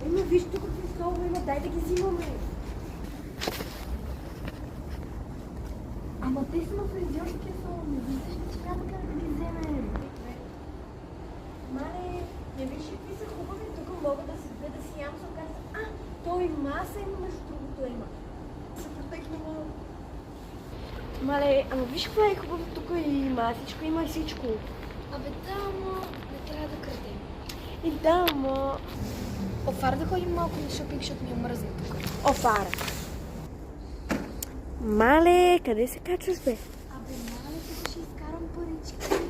Ема виж тук какви столове има, дай да ги взимаме. Ама те са на фризьорския салон, не виждаш ли, че няма как да ги вземем. Мале, не виж ли какви са хубави, тук мога да седя да си ям сладката. А, той маса има, между другото има. Се протекнала. Мале, ама виж какво е хубаво, тук и масичко, има и всичко. Абе да, ама не трябва да крадем. И да, ама... Офар да ходим малко на шопинг, защото ми е мръзна тук. Офара. Мале, къде се качваш, бе? Абе, мале, тук ще изкарам парички.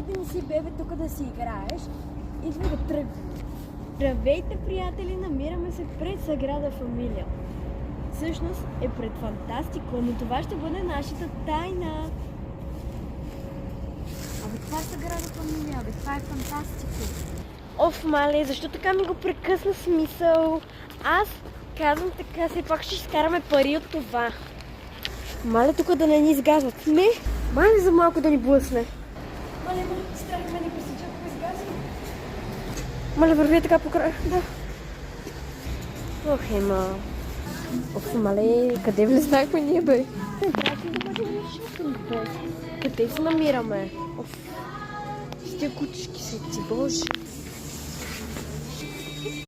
Да не си, бебе, тук да си играеш. Идва да тръгваме. Здравейте, приятели! Намираме се пред Саграда Фамилия. Всъщност е пред Фантастико, но това ще бъде нашата тайна. Абе, това е Саграда Фамилия, абе, това е Фантастико. Оф, мале, защо така ми го прекъсна смисъл? Аз казвам така, все пак ще изкараме пари от това. Мале, тук да не ни изгазват. Не, мале за малко да ни блъсне. Мале, страх ме не пресича, ако изгазва. Мале, върви така покрай. Да. Ох, ема. Оф, мале, къде влезнахме ние, бе? Не, трябваше да бъдем на шопинг, бе. Къде се намираме? Оф. С тия кучешки си, боже.